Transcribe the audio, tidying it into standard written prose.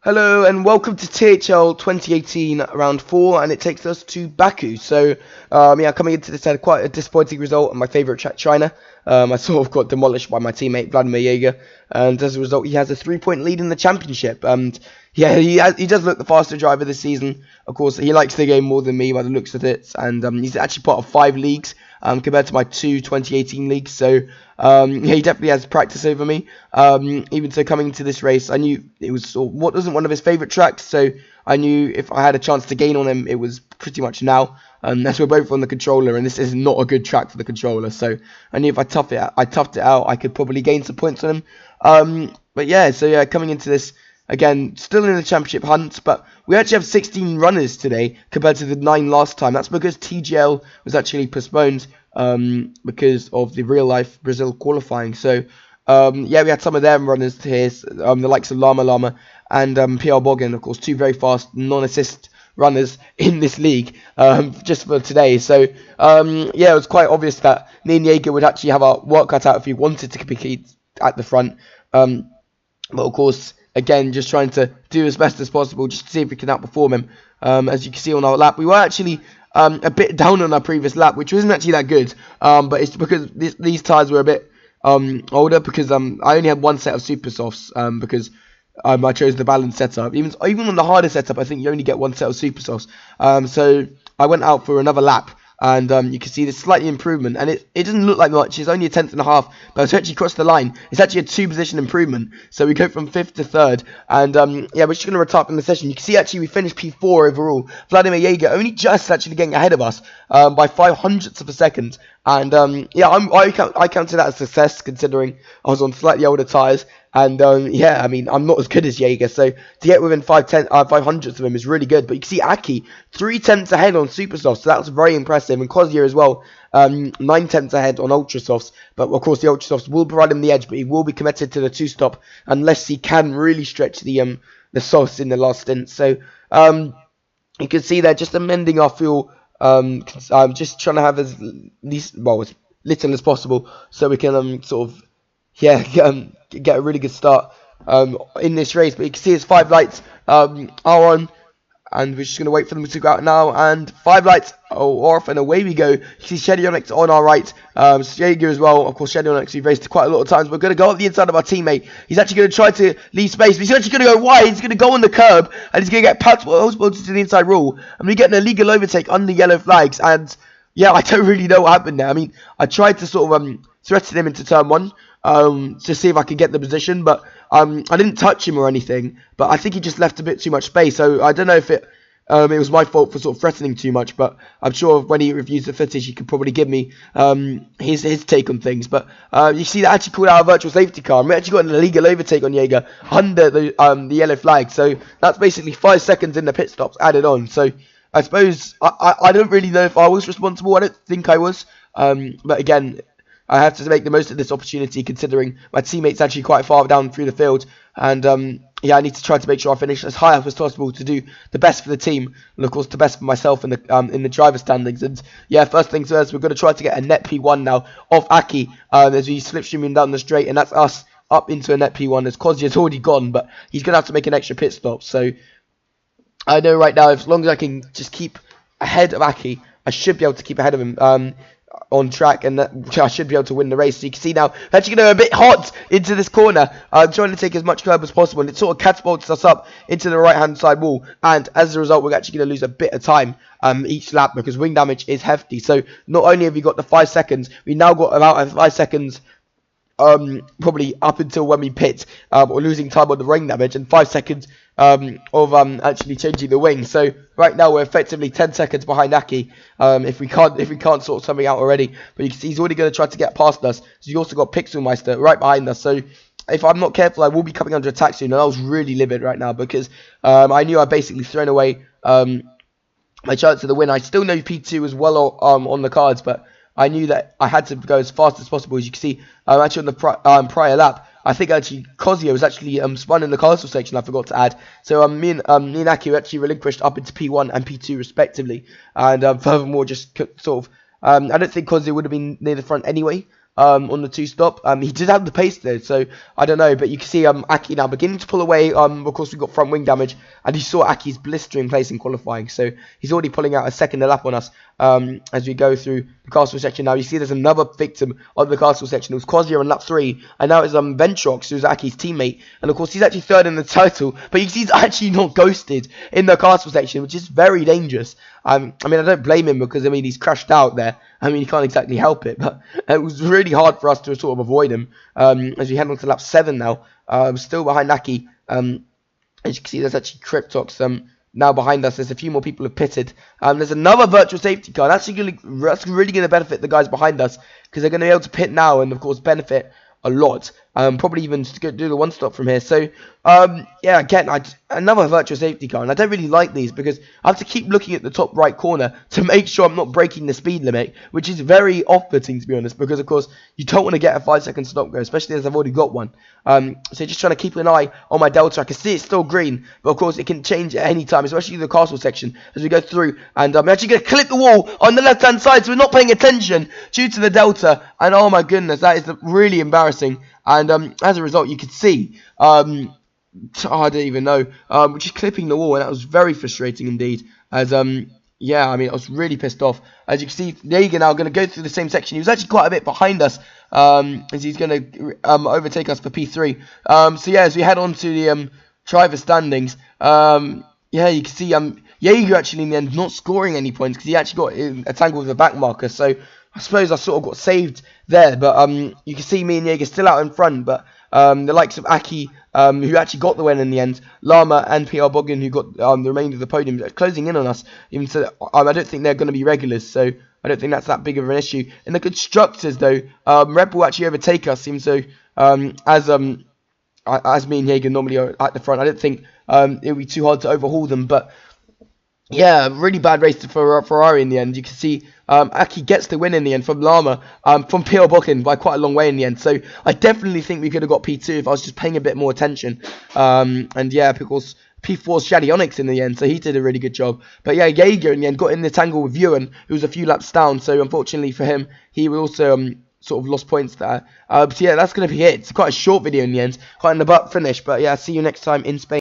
Hello and welcome to THL 2018 round 4, and it takes us to Baku. So, coming into this, I had quite a disappointing result on my favourite track, China. I sort of got demolished by my teammate Vladimir Jaeger, and as a result, he has a 3-point lead in the championship. And yeah, he does look the faster driver this season. Of course, he likes the game more than me by the looks of it, and he's actually part of 5 leagues compared to my 2018 leagues. So yeah, he definitely has practice over me. Even so, coming into this race, I knew it was what wasn't one of his favourite tracks, so I knew if I had a chance to gain on him, it was pretty much now. As we're both on the controller, and this is not a good track for the controller, so I knew if I toughed it out, I could probably gain some points on him. But yeah, so yeah, coming into this again, still in the championship hunt, but we actually have 16 runners today compared to the 9 last time. That's because THL was actually postponed because of the real life Brazil qualifying. So yeah, we had some of them runners here, the likes of Llama Llama and PR Bogan, of course, 2 very fast non-assist runners in this league just for today. So yeah, it was quite obvious that Jaeger would actually have a work cut out if he wanted to compete at the front. But of course, again, just trying to do as best as possible just to see if we can outperform him. As you can see on our lap, we were actually a bit down on our previous lap, which wasn't actually that good. But it's because these tyres were a bit older, because I only had 1 set of super softs because I chose the balanced setup. Even on the harder setup, I think you only get 1 set of super softs. So I went out for another lap, and you can see this slightly improvement, and it doesn't look like much. It's only a 10th and a half, but to actually cross the line, it's actually a 2-position improvement. So we go from 5th to 3rd, and yeah, we're just going to retire in the session. You can see actually we finished P4 overall. Vladimir Jaeger only just actually getting ahead of us by 0.05 of a second. And yeah, I counted that as a success, considering I was on slightly older tyres. And yeah, I mean, I'm not as good as Jaeger, so to get within 0.05 of him is really good. But you can see Aki 3/10 ahead on super softs, so that was very impressive. And Kozia as well, 9/10 ahead on ultra softs. But of course, the ultra softs will provide him the edge, but he will be committed to the 2-stop unless he can really stretch the softs in the last stint. So you can see they're just amending our fuel. I'm just trying to have as little as possible, so we can sort of get a really good start in this race. But you can see his 5 lights are on, and we're just going to wait for them to go out now. And 5 lights are off, and away we go. You see Shedionix on our right, Jaeger as well. Of course, Shedionix we've raced quite a lot of times. We're going to go up the inside of our teammate. He's actually going to try to leave space, but he's actually going to go wide. He's going to go on the curb, and he's going to get patched to the inside rule. And we get an illegal overtake under yellow flags. And yeah, I don't really know what happened there. I mean, I tried to sort of threaten him into turn 1 to see if I could get the position, but I didn't touch him or anything, but I think he just left a bit too much space. So I don't know if it was my fault for sort of threatening too much, but I'm sure when he reviews the footage, he could probably give me his take on things. But you see that actually called out a virtual safety car, and we actually got an illegal overtake on Jaeger under the yellow flag. So that's basically 5 seconds in the pit stops added on. So I suppose I don't really know if I was responsible. I don't think I was, but again, I have to make the most of this opportunity, considering my teammate's actually quite far down through the field. And yeah, I need to try to make sure I finish as high up as possible to do the best for the team, and of course the best for myself in the driver standings. And yeah, first things first, we're going to try to get a net P1 now off Aki as we slipstream him down the straight, and that's us up into a net P1 as Kozia's already gone, but he's going to have to make an extra pit stop. So I know right now, as long as I can just keep ahead of Aki, I should be able to keep ahead of him on track, and I should be able to win the race. So you can see now, I'm actually going to go a bit hot into this corner, trying to take as much curb as possible, and it sort of catapults us up into the right hand side wall, and as a result, we're actually going to lose a bit of time each lap, because wing damage is hefty. So not only have we got the 5 seconds, we now got about 5 seconds probably up until when we pit, or losing time on the wing damage, and 5 seconds of actually changing the wing. So right now we're effectively 10 seconds behind Aki if we can't sort something out already. But you can see he's already going to try to get past us. So you also got Pixelmeister right behind us. So if I'm not careful, I will be coming under attack soon. And I was really livid right now, because I knew I'd basically thrown away my chance of the win. I still know P2 as well on the cards, but I knew that I had to go as fast as possible. As you can see, actually on the prior lap, I think actually Kozia was actually spun in the castle section, I forgot to add. So me and Aki were actually relinquished up into P1 and P2 respectively. And furthermore, just sort of, I don't think Kozia would have been near the front anyway. on the 2-stop. He did have the pace though, so I don't know, but you can see Aki now beginning to pull away. Of course, we've got front wing damage, and you saw Aki's blistering place in qualifying, so he's already pulling out a second a lap on us as we go through the castle section. Now you see there's another victim of the castle section. It was Quasio on lap 3, and now it's Ventrox, who's Aki's teammate, and of course he's actually third in the title, but you can see he's actually not ghosted in the castle section, which is very dangerous. I mean, I don't blame him, because I mean, he's crashed out there. I mean, he can't exactly help it, but it was really hard for us to sort of avoid him as we head on to lap 7 now. Still behind Aki. As you can see, there's actually Cryptox now behind us. There's a few more people who have pitted. There's another virtual safety car. That's really going to benefit the guys behind us, because they're going to be able to pit now and, of course, benefit a lot. Probably even to do the 1-stop from here. So, yeah, again, another virtual safety car. And I don't really like these, because I have to keep looking at the top right corner to make sure I'm not breaking the speed limit, which is very off-putting, to be honest, because, of course, you don't want to get a 5-second stop go, especially as I've already got one. So just trying to keep an eye on my delta. I can see it's still green, but, of course, it can change at any time, especially the castle section as we go through. And I'm actually going to clip the wall on the left-hand side, so we're not paying attention due to the delta. And, oh, my goodness, that is really embarrassing. And as a result, you could see, I don't even know, just clipping the wall, and that was very frustrating indeed. As yeah, I mean, I was really pissed off. As you can see, Jaeger now going to go through the same section. He was actually quite a bit behind us, as he's going to overtake us for P3. So yeah, as we head on to the driver standings, yeah, you can see Jaeger actually in the end not scoring any points, because he actually got a tangle with the back marker. So I suppose I sort of got saved there, but you can see me and Jaeger still out in front, but the likes of Aki, who actually got the win in the end, Llama and PR Bogan, who got the remainder of the podium, closing in on us. Even so, I don't think they're going to be regulars, so I don't think that's that big of an issue. In the constructors, though, Red Bull actually overtake us, even so, as me and Jaeger normally are at the front. I don't think it would be too hard to overhaul them, but yeah, really bad race for Ferrari in the end. You can see Aki gets the win in the end from Llama, from P.O. Bokken by quite a long way in the end. So I definitely think we could have got P2 if I was just paying a bit more attention. And yeah, because P4's Shadionics in the end, so he did a really good job. But yeah, Jaeger in the end got in the tangle with Ewan, who was a few laps down. So unfortunately for him, he also sort of lost points there. But yeah, that's going to be it. It's quite a short video in the end, quite an abrupt finish. But yeah, see you next time in Spain.